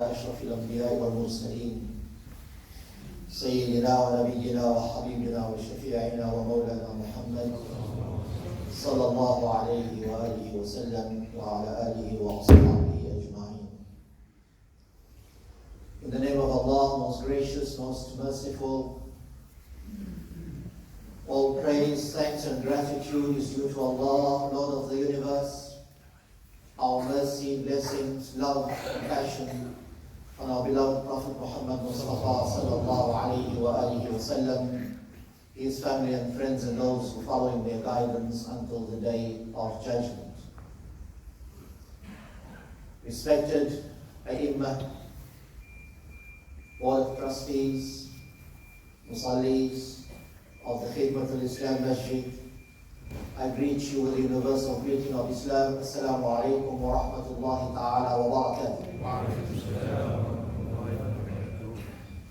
أشرف الأنبياء والمرسلين سيدنا ونبينا وحبيبنا وشفيعنا ومولانا محمد صلى الله عليه وآله وسلم وعلى آله وأصحابه أجمعين. In the name of Allah, most gracious, most merciful, all praise, thanks and gratitude is due to Allah, Lord of the universe. Our mercy, blessings, love, compassion on our beloved Prophet Muhammad sallallahu alayhi wa alihi wa sallam, his family and friends and those who follow in their guidance until the day of judgment. Respected A'immah, Board of Trustees, Musallis of the Khidmat al-Islam Masjid, I greet you with the universal greeting of Islam. Assalamu alaikum wa rahmatullahi ta'ala wa barakatuh.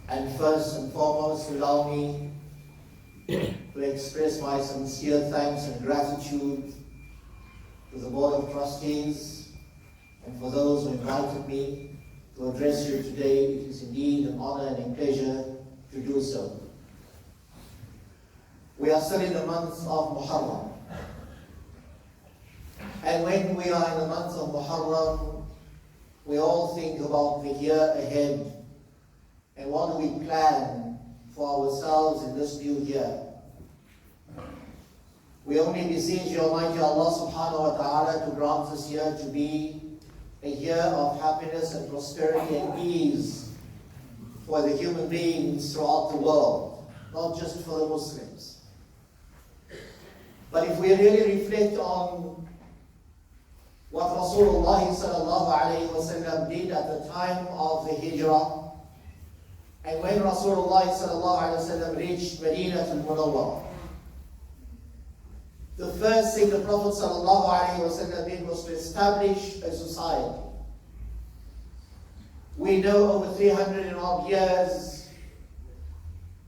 And first and foremost, allow me to express my sincere thanks and gratitude to the Board of Trustees and for those who invited me to address you today. It is indeed an honor and a pleasure to do so. We are still in the month of Muharram. And when we are in the month of Muharram, we all think about the year ahead and what do we plan for ourselves in this new year. We only beseech Almighty Allah subhanahu wa ta'ala to grant this year to be a year of happiness and prosperity and ease for the human beings throughout the world, not just for the Muslims. But if we really reflect on what Rasulullah sallallahu alayhi wa sallam did at the time of the Hijrah, and when Rasulullah sallallahu alayhi wa sallam reached Medina al-Munawwar, the first thing the Prophet sallallahu alayhi wa sallam did was to establish a society. We know over 300 and odd years,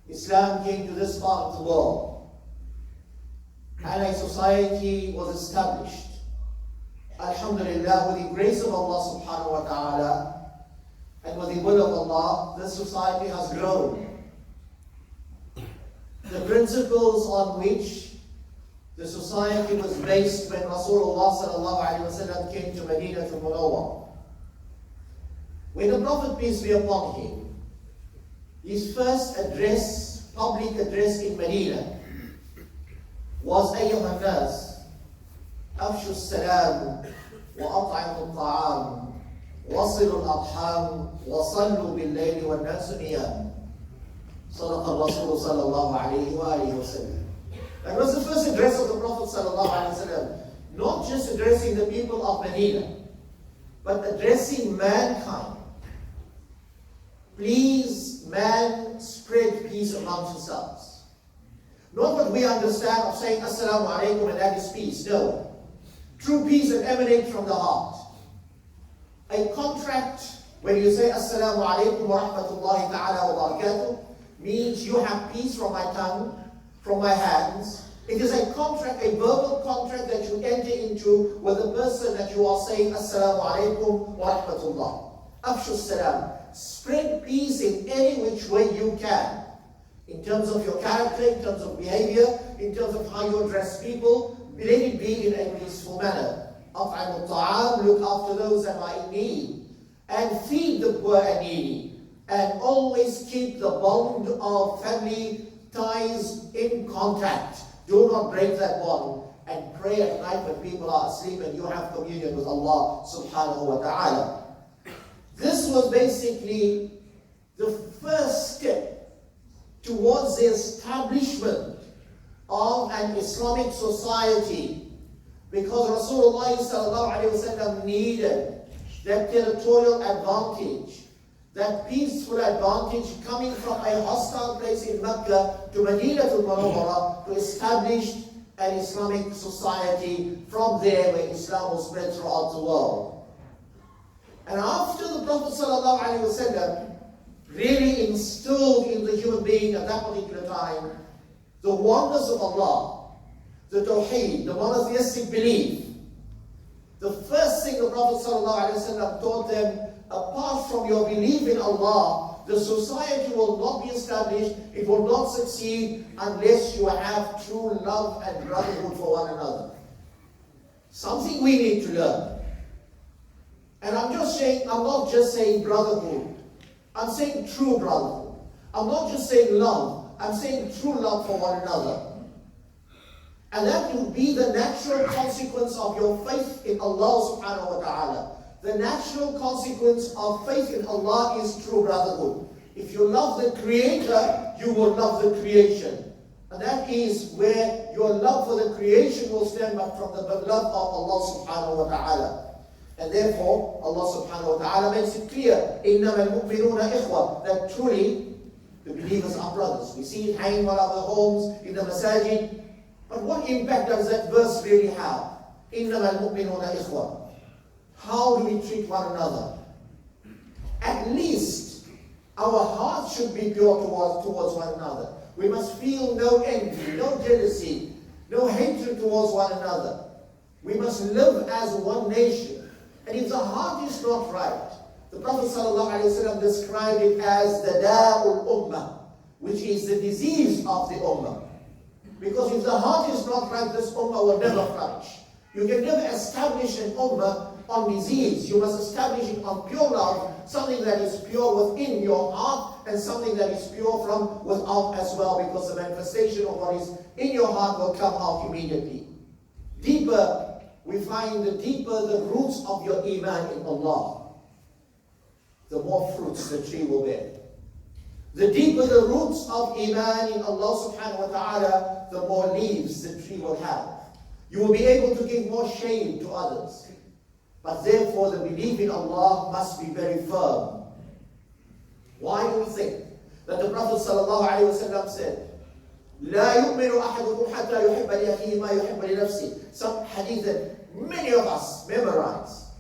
Islam came to this part of the world, and a society was established. Alhamdulillah, with the grace of Allah subhanahu wa ta'ala and with the will of Allah, this society has grown. The principles on which the society was based when Rasulullah sallallahu alayhi wa sallam came to Medina al-Munawwar. When the Prophet, peace be upon him, his first address, public address in Medina was أيها الناس أفشوا السلام وأطعموا الطعام وصلوا الأرحام وصلوا بالليل والناس نيام. صدق الرسول صلى الله عليه وآله وسلم. That was the first address of the Prophet sallallahu alaihi wasallam. Not just addressing the people of Medina, but addressing mankind. Please, man, spread peace amongst yourselves. Not what we understand of saying Assalamu alaikum and that is peace. No. True peace that emanates from the heart. A contract, when you say Assalamu alaikum wa rahmatullahi ta'ala wa barakatuh, means you have peace from my tongue, from my hands. It is a contract, a verbal contract that you enter into with the person that you are saying Assalamu alaikum wa rahmatullah. Afshu salam. Spread peace in any which way you can. In terms of your character, in terms of behavior, in terms of how you address people, let it be in a peaceful manner. أطعموا الطعام, look after those that are in need, and feed the poor and needy, and always keep the bond of family ties in contact. Do not break that bond, and pray at night when people are asleep and you have communion with Allah subhanahu wa ta'ala. This was basically the first step towards the establishment of an Islamic society, because Rasulullah sallallahu alaihi wasallam needed that territorial advantage, that peaceful advantage coming from a hostile place in Mecca to Medina al-Munawwara to establish an Islamic society from there where Islam was spread throughout the world. And after the Prophet sallallahu alaihi wasallam really instilled in the human being at that particular time the wonders of Allah, the Tawheed, the monotheistic belief, the first thing the Prophet ﷺ taught them apart from your belief in Allah, the society will not be established, it will not succeed unless you have true love and brotherhood for one another. Something we need to learn. And I'm not just saying brotherhood. I'm saying true brotherhood. I'm not just saying love. I'm saying true love for one another. And that will be the natural consequence of your faith in Allah subhanahu wa ta'ala. The natural consequence of faith in Allah is true brotherhood. If you love the Creator, you will love the creation. And that is where your love for the creation will stem up from the love of Allah subhanahu wa ta'ala. And therefore, Allah subhanahu wa ta'ala makes it clear, إِنَّمَا الْمُؤْمِنُونَ إِخْوَةً, that truly the believers are brothers. We see it hanging on our homes, in the masajid. But what impact does that verse really have? إِنَّمَا الْمُؤْمِنُونَ إِخْوَةً. How do we treat one another? At least our hearts should be pure towards one another. We must feel no envy, no jealousy, no hatred towards one another. We must live as one nation. And if the heart is not right, the Prophet ﷺ described it as the da'ul ummah, which is the disease of the ummah. Because if the heart is not right, this ummah will never flourish. You can never establish an ummah on disease. You must establish it on pure love, something that is pure within your heart and something that is pure from without as well, because the manifestation of what is in your heart will come out immediately. Deeper, we find the deeper the roots of your iman in Allah, the more fruits the tree will bear. The deeper the roots of iman in Allah subhanahu wa ta'ala, the more leaves the tree will have. You will be able to give more shade to others. But therefore the belief in Allah must be very firm. Why do we think that the Prophet sallallahu alaihi wasallam said, لا يؤمن أحدكم حتى يحب لأخيه ما يحب لنفسه? Some hadith that many of us memorize.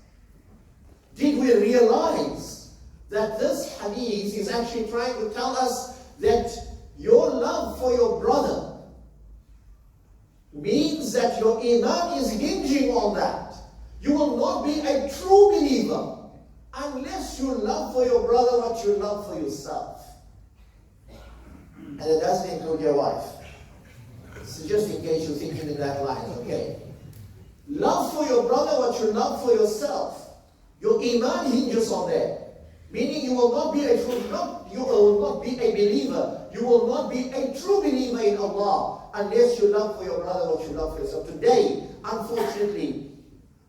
Did we realize that this hadith is actually trying to tell us that your love for your brother means that your iman is hinging on that. You will not be a true believer unless you love for your brother what you love for yourself. And it doesn't include your wife. So just in case you're thinking in that line, okay? Love for your brother what you love for yourself. Your iman hinges on that. Meaning you will not be a believer. You will not be a true believer in Allah unless you love for your brother what you love for yourself. Today, unfortunately,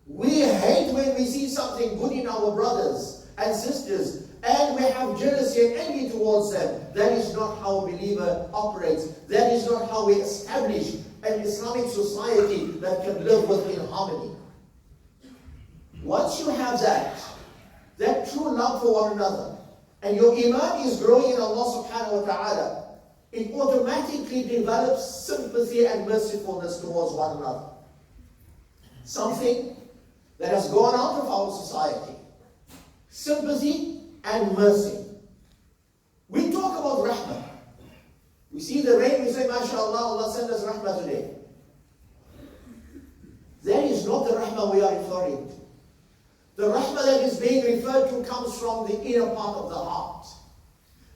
we hate when we see something good in our brothers and sisters, and we have jealousy and envy towards them. That is not how a believer operates. That is not how we establish an Islamic society that can live within harmony. Once you have that true love for one another, and your iman is growing in Allah subhanahu wa ta'ala, it automatically develops sympathy and mercifulness towards one another. Something that has gone out of our society. Sympathy and mercy. We talk about rahmah. We see the rain, we say, MashaAllah, Allah send us rahmah today. That is not the rahmah we are referring to. The rahmah that is being referred to comes from the inner part of the heart.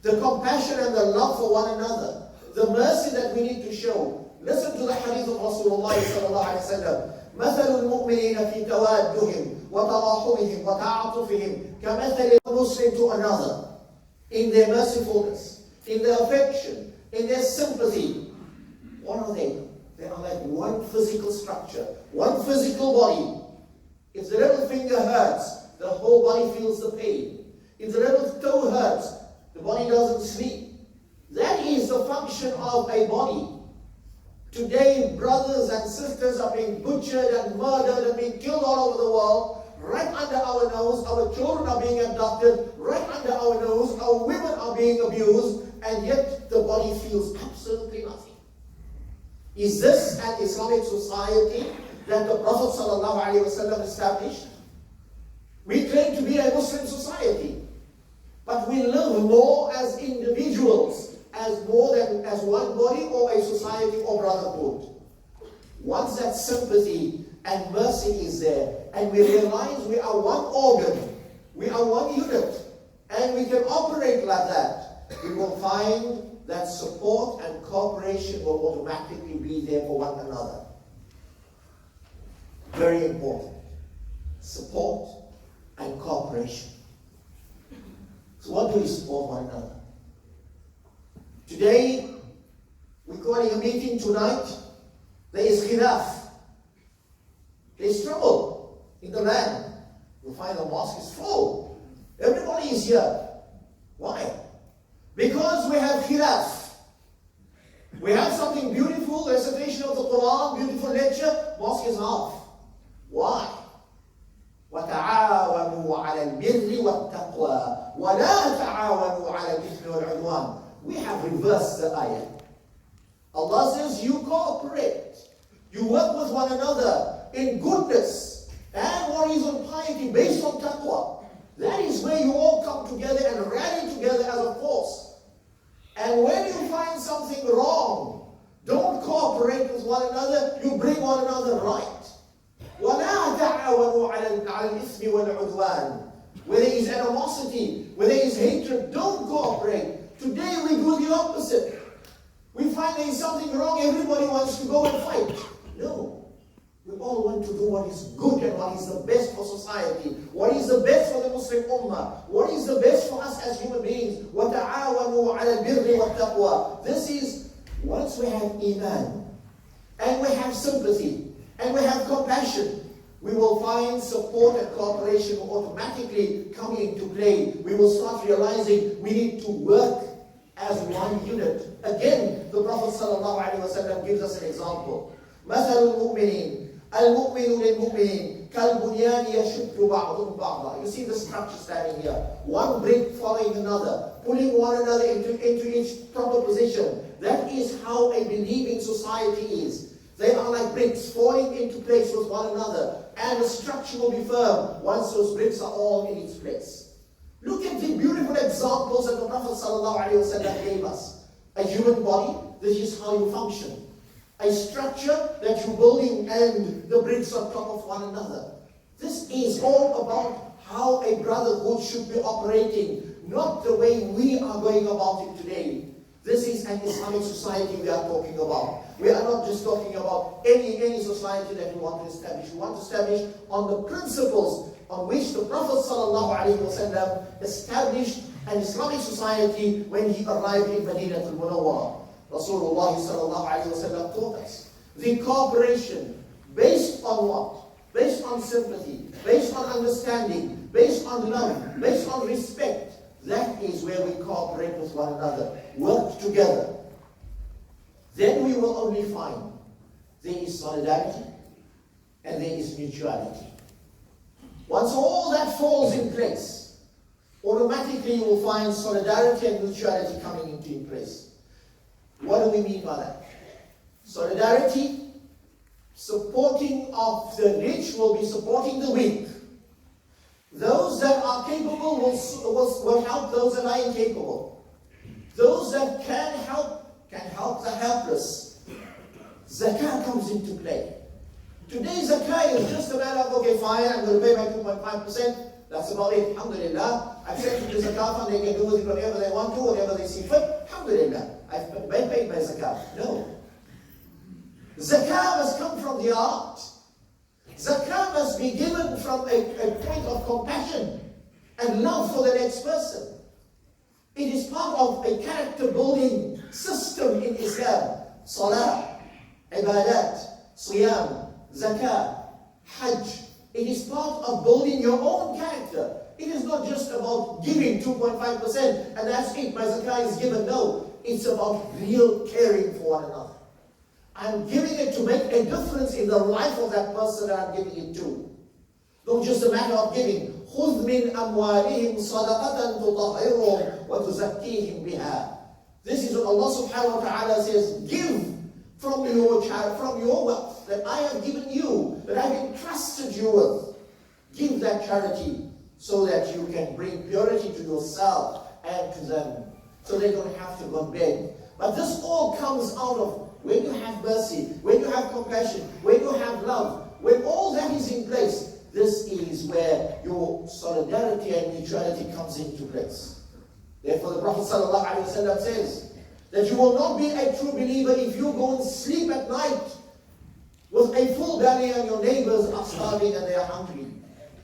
The compassion and the love for one another. The mercy that we need to show. Listen to the hadith of Rasulullah sallallahu alayhi wa sallam. مثل المؤمنين في توادهم وتراحمهم وتعاطفهم كمثل Muslim to another, in their mercifulness, in their affection, in their sympathy. What are they? They are like one physical structure, one physical body. If the little finger hurts, the whole body feels the pain. If the little toe hurts, the body doesn't sleep. That is the function of a body. Today, brothers and sisters are being butchered and murdered and being killed all over the world, right under our nose. Our children are being abducted, right under our nose. Our women are being abused, and yet the body feels absolutely nothing. Is this an Islamic society that the Prophet ﷺ established? We claim to be a Muslim society, but we live more as individuals, as more than as one body or a society or brotherhood. Once that sympathy and mercy is there, and we realize we are one organ, we are one unit, and we can operate like that, we will find that support and cooperation will automatically be there for one another. Very important. Support and cooperation. So what do we support one another? Today, we're calling a meeting tonight. There is khilaf. There is trouble in the land. You find the mosque is full. Everybody is here. Why? Because we have khilaf. We have something beautiful, recitation of the Quran, beautiful lecture, mosque is off. Why? وَتَعَاوَنُوا عَلَى الْبِرِّ وَالتَّقْوَى وَلَا تَعَاوَنُوا عَلَى الْإِثْمِ وَالْعُدْوَانِ. We have reversed the ayah. Allah says you cooperate. You work with one another in goodness and what is on piety based on taqwa. That is where you all come together and rally together as a force. And when you find something wrong, don't cooperate with one another, you bring one another right. وَلَا تَعَاوَنُوا عَلَى الْإِثْمِ وَالْعُدْوَانِ. Where there is animosity, where there is hatred, don't cooperate. Today we do the opposite. We find there is something wrong, everybody wants to go and fight. No. We all want to do what is good and what is the best for society. What is the best for the Muslim Ummah. What is the best for us as human beings. وَتَعَاوَنُوا عَلَى الْبِرِّ وَالتَّقْوَى. This is, once we have Iman, and we have sympathy, and we have compassion, we will find support and cooperation will automatically come into play. We will start realizing we need to work as one unit. Again, the Prophet ﷺ gives us an example. مَثَلُ الْمُؤْمِنِينَ الْمُؤْمِنُ لِلْمُؤْمِنِينَ كَالْبُنْيَانِ يَشُدُّ بَعْضُهُمْ بَعْضًا. You see the structure standing here. One brick following another, pulling one another into each proper position. That is how a believing society is. They are like bricks falling into place with one another, and the structure will be firm once those bricks are all in its place. Look at the beautiful examples that the Prophet ﷺ gave us. A human body, this is how you function. A structure that you're building and the bricks on top of one another. This is all about how a brotherhood should be operating, not the way we are going about it today. This is an Islamic society we are talking about. We are not just talking about any society that we want to establish. We want to establish on the principles on which the Prophet ﷺ established an Islamic society when he arrived in Medina al-Munawwara. Rasulullah ﷺ taught us the cooperation based on what? Based on sympathy, based on understanding, based on love, based on respect. That is where we cooperate with one another, work together. Then we will only find there is solidarity and there is mutuality. Once all that falls in place, automatically you will find solidarity and mutuality coming into place. What do we mean by that? Solidarity, supporting of the rich will be supporting the weak. Those that are capable will help those that are incapable. Those that can help the helpless. Zakah comes into play. Today zakah is just a matter of, okay, fine, I'm going to pay my 2.5%. That's about it. Alhamdulillah. I've sent to the zakah fund, they can do with it whatever they want to, whatever they see fit. Alhamdulillah. I've paid my zakah. No. Zakah must come from the heart. Zakah must be given from a point of compassion and love for the next person. It is part of a character-building system in Islam. Salah, ibadat, siyam, zakah, hajj. It is part of building your own character. It is not just about giving 2.5% and that's it, my zakah is given. No, it's about real caring for one another. I'm giving it to make a difference in the life of that person that I'm giving it to. Not just a matter of giving. خُذْ مِنْ أَمْوَالِهِمْ صَدَقَةً تُطَهِّرُهُمْ وَتُزَكِّيهِمْ بِهَا. This is what Allah subhanahu wa ta'ala says. Give from your child, from your wealth that I have given you, that I have entrusted you with. Give that charity so that you can bring purity to yourself and to them. So they don't have to go and beg. But this all comes out of when you have mercy, when you have compassion, when you have love, when all that is in place, This is where your solidarity and mutuality comes into place. Therefore, the Prophet ﷺ says that you will not be a true believer if you go and sleep at night with a full belly and your neighbors are starving and they are hungry.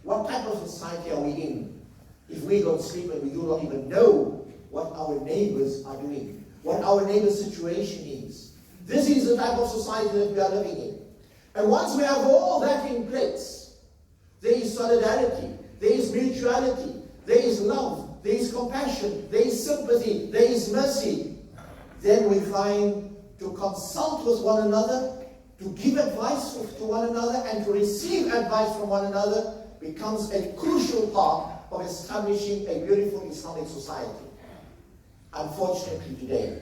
What type of society are we in if we don't sleep and we do not even know what our neighbors are doing, what our neighbor's situation is? This is the type of society that we are living in. And once we have all that in place, there is solidarity, there is mutuality, there is love, there is compassion, there is sympathy, there is mercy. Then we find to consult with one another, to give advice to one another, and to receive advice from one another becomes a crucial part of establishing a beautiful Islamic society. Unfortunately today,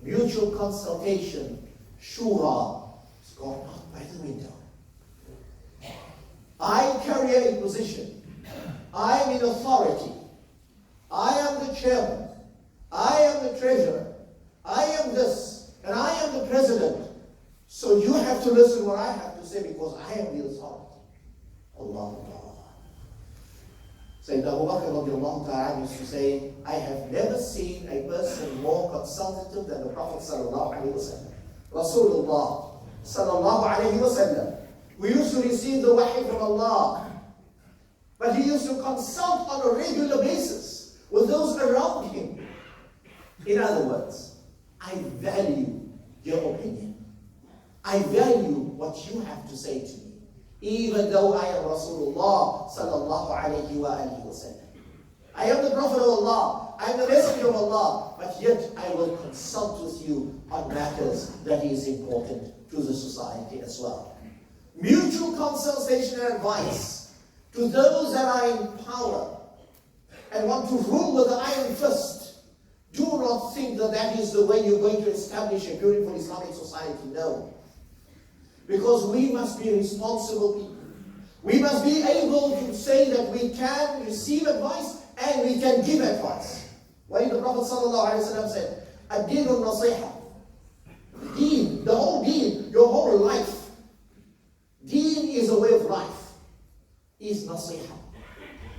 mutual consultation, shura, has gone out by the window. I carry a position. I am in authority. I am the chairman. I am the treasurer. I am this. And I am the president. So you have to listen what I have to say because I am the authority. Allah. Sayyidina Abu Bakr radiallahu ta'ala used to say, I have never seen a person more consultative than the Prophet sallallahu alayhi wa sallam. Rasulullah sallallahu alayhi wa sallam. We used to receive the wahi from Allah. But he used to consult on a regular basis with those around him. In other words, I value your opinion. I value what you have to say to me. Even though I am Rasulullah sallallahu alayhi wa sallam. I am the Prophet of Allah. I am the Messenger of Allah. But yet I will consult with you on matters that is important to the society as well. Mutual consultation and advice to those that are in power and want to rule with an iron fist. Do not think that that is the way you're going to establish a beautiful Islamic society. No. Because we must be responsible people. We must be able to say that we can receive advice and we can give advice. What did the Prophet ﷺ said? Ad-deenun nasiha. Deen, the whole deen, your whole life. Deen is a way of life. Is nasiha.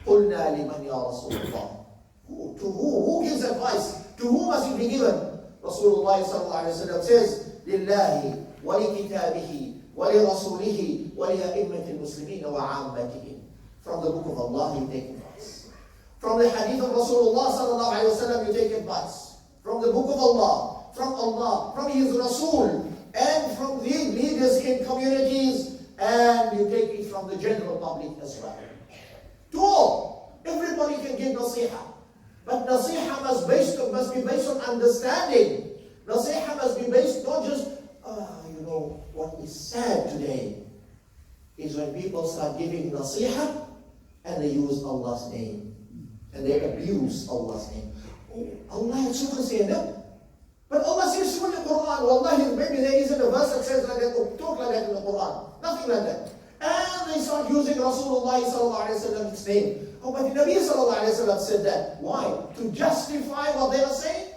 قُلْنَا لِمَنْ يَا رَسُولُ اللَّهِ. To who? Who gives advice? To whom must it be given? Rasulullah ﷺ says, لِلَّهِ وَلِكِتَابِهِ وَلِرَسُولِهِ وَلِأَئِمَّةِ الْمُسْلِمِينَ وَعَامَّتِهِمْ. From the book of Allah you take advice. From the hadith of Rasulullah sallallahu alayhi wa sallam you take advice. From the book of Allah, from His Rasul, and from the leaders in communities, and you take it from the general public as well. To all, everybody can give nasiha. But nasiha must be based on understanding. Nasiha must be based not just what is sad today is when people start giving nasiha and they use Allah's name and they abuse Allah's name. Oh, Allah is so saying no. But Allah says so in the Quran. Wallahi, maybe there isn't a verse that says like that or talk like that in the Quran. Nothing like that. And they start using Rasulullah sallallahu alayhi wa sallam's name. Oh, but the Nabi sallallahu alayhi wa sallam said that. Why? To justify what they are saying?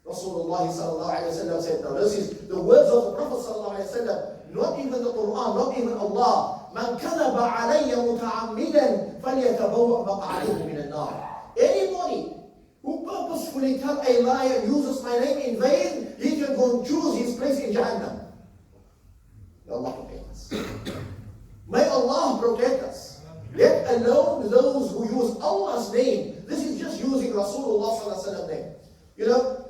Rasulullah sallallahu alayhi wa sallam said, now this is the words of the Prophet sallallahu alayhi wa sallam, not even the Quran, not even Allah. Man kadaba alayya muta'ammidan falyatabawa maq'adahu min an-nar. Anybody who purposefully tell a lie and uses my name in vain, he can go and choose his place in Jahannam. May Allah protect us. May Allah protect us. Let alone those who use Allah's name. This is just using Rasulullah sallallahu alayhi wa sallam name. You know,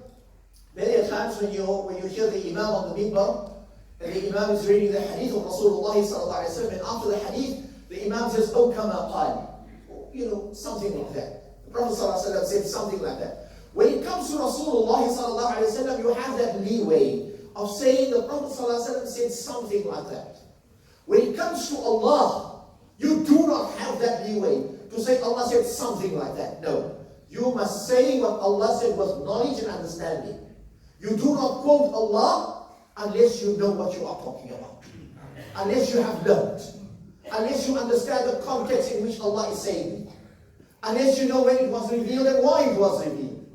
many times when you hear the Imam on the minbar, and the Imam is reading the hadith of Rasulullah sallallahu alayhi wa sallam, and after the hadith, the Imam says, "Oh, kama qal," something like that. The Prophet sallallahu alayhi wa sallam said something like that. When it comes to Rasulullah sallallahu alayhi wa sallam, you have that leeway of saying the Prophet sallallahu alayhi wa sallam said something like that. When it comes to Allah, you do not have that leeway to say Allah said something like that. No. You must say what Allah said with knowledge and understanding. You do not quote Allah unless you know what you are talking about. Unless you have learned. Unless you understand the context in which Allah is saying it. Unless you know when it was revealed and why it was revealed.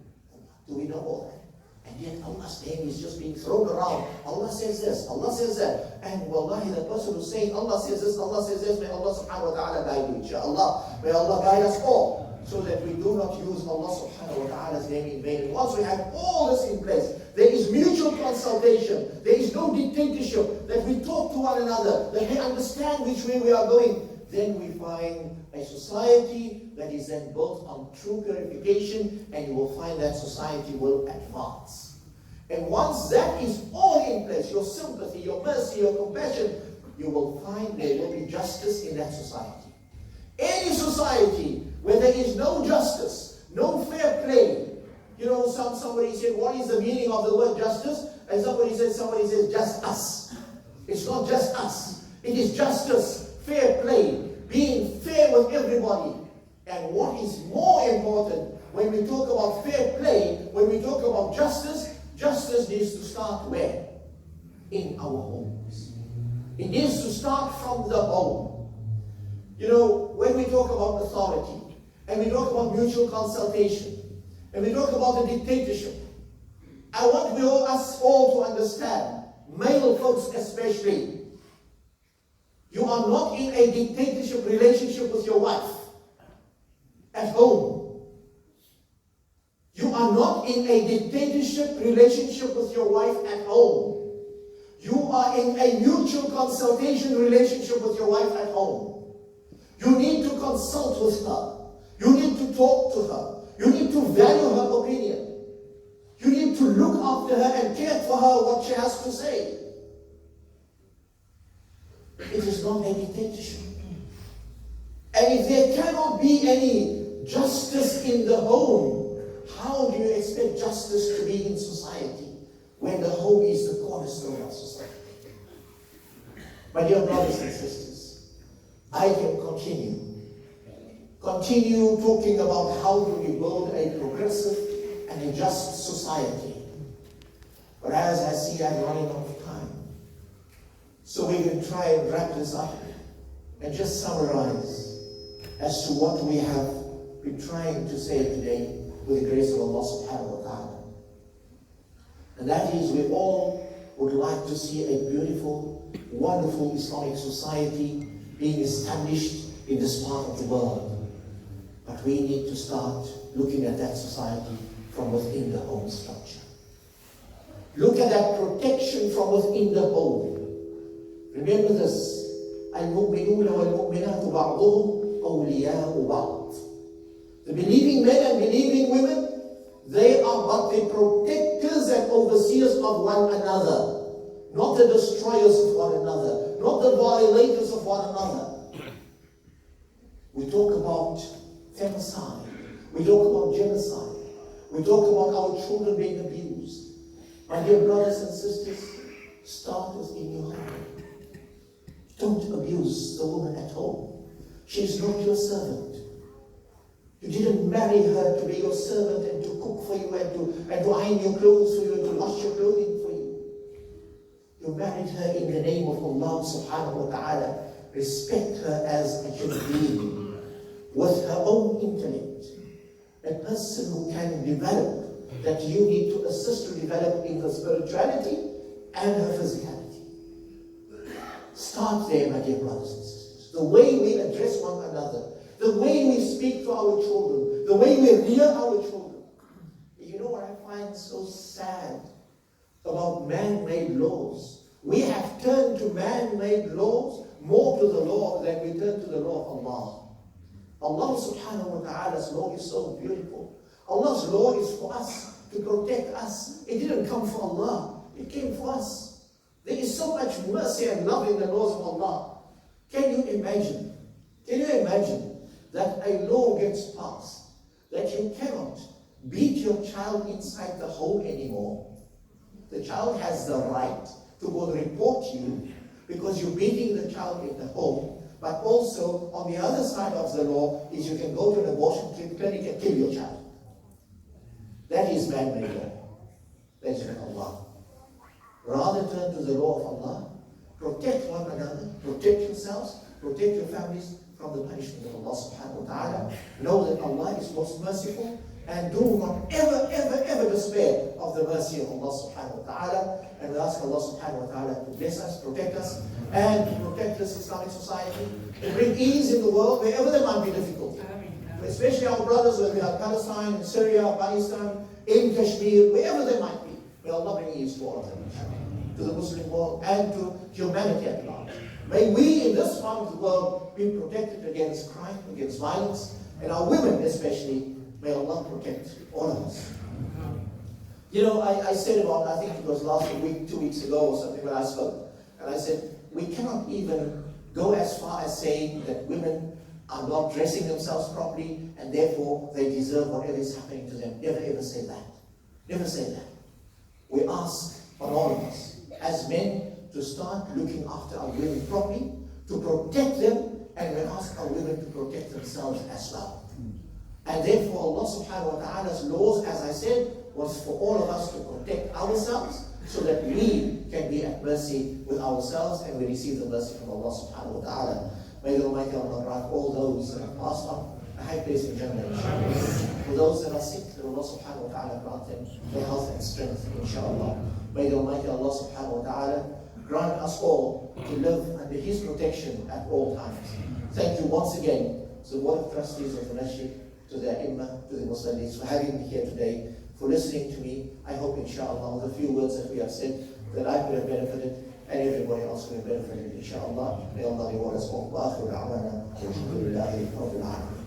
Do we know all that? And yet Allah's name is just being thrown around. Allah says this, Allah says that. And wallahi, the person who's saying Allah says this, Allah says this, may Allah subhanahu wa ta'ala guide you, inshaAllah. May Allah guide us all, so that we do not use Allah subhanahu wa ta'ala's name in vain. And once we have all this in place, there is mutual consultation. There is no dictatorship, that we talk to one another, that we understand which way we are going. Then we find a society that is then built on true purification, and you will find that society will advance. And once that is all in place, your sympathy, your mercy, your compassion, you will find there will be justice in that society. Any society where there is no justice, no fair play. You know, somebody said, what is the meaning of the word justice? And somebody says, just us. It's not just us. It is justice, fair play, being fair with everybody. And what is more important, when we talk about fair play, when we talk about justice, justice needs to start where? In our homes. It needs to start from the home. You know, when we talk about authority, and we talk about mutual consultation, and we talk about the dictatorship, I want us all to understand, male folks especially, you are not in a dictatorship relationship with your wife at home. You are not in a dictatorship relationship with your wife at home. You are in a mutual consultation relationship with your wife at home. You need to consult with her. You need to talk to her. You need to value her opinion. You need to look after her and care for her what she has to say. It is not a dictatorship. And if there cannot be any justice in the home, how do you expect justice to be in society when the home is the cornerstone of society? My dear brothers and sisters, I can continue talking about how do we build a progressive and a just society. But as I see I'm running out of time, so we can try and wrap this up and just summarize as to what we have been trying to say today with the grace of Allah subhanahu wa ta'ala. And that is, we all would like to see a beautiful, wonderful Islamic society being established in this part of the world. But we need to start looking at that society from within the home structure. Look at that protection from within the home. Remember this, الْمُؤْمِنُونَ وَالْمُؤْمِنَاتُ بَعْضُهُمْ أَوْلِيَاءُ بَعْضٍ. The believing men and believing women, they are but the protectors and overseers of one another, not the destroyers of one another, not the violators of one another. We talk about femicide, we talk about genocide, we talk about our children being abused. My dear brothers and sisters, start within your home. Don't abuse the woman at home. She is not your servant. You didn't marry her to be your servant and to cook for you and to iron your clothes for you and to wash your clothing for you. You married her in the name of Allah subhanahu wa ta'ala. Respect her as a human being with her own intellect. A person who can develop, that you need to assist to develop in her spirituality and her physicality. Start there, my dear brothers and sisters. The way we address one another, the way we speak to our children, the way we rear our children. You know what I find so sad about man-made laws? We have turned to man-made laws more to the law than we turn to the law of Allah. Allah subhanahu wa ta'ala's law is so beautiful. Allah's law is for us, to protect us. It didn't come for Allah, it came for us. There is so much mercy and love in the laws of Allah. Can you imagine that a law gets passed that you cannot beat your child inside the home anymore? The child has the right to go report you because you're beating the child in the home. But also, on the other side of the law is you can go to an abortion clinic and kill your child. That is man-made law. That is not Allah. Rather turn to the law of Allah. Protect one another. Protect yourselves. Protect your families from the punishment of Allah subhanahu wa ta'ala. Know that Allah is most merciful. And do not ever, ever, ever despair of the mercy of Allah subhanahu wa ta'ala. And we ask Allah subhanahu wa ta'ala to bless us, protect us, and to protect this Islamic society, to bring ease in the world wherever there might be difficulty. Especially our brothers, whether they are Palestine, in Syria, Pakistan, in Kashmir, wherever they might be. May Allah bring ease to all of them, to the Muslim world and to humanity at large. May we in this part of the world be protected against crime, against violence, and our women especially, may Allah protect all of us. You know, I said about, I think it was last week, 2 weeks ago or something when I spoke, and I said, we cannot even go as far as saying that women are not dressing themselves properly and therefore they deserve whatever is happening to them. Never ever say that. Never say that. We ask on all of us as men to start looking after our women properly, to protect them, and we ask our women to protect themselves as well. And therefore Allah subhanahu wa ta'ala's laws, as I said, was for all of us to protect ourselves so that we can be at mercy with ourselves and we receive the mercy from Allah subhanahu wa ta'ala. May the Almighty Allah grant all those that have passed on a high place in Jannah, inshallah. For those that are sick, that Allah subhanahu wa ta'ala grant them their health and strength, inshallah. May the Almighty Allah subhanahu wa ta'ala grant us all to live under His protection at all times. Thank you once again to the Board of Trustees of the Masjid, to the Imam, to the Muslims for having me here today, for listening to me. I hope inshallah the few words that we have said that I could have benefited and everybody else could have benefited inshallah. May Allah reward us all. Wa akhiru da'wana alhamdulillahi rabbil alamin.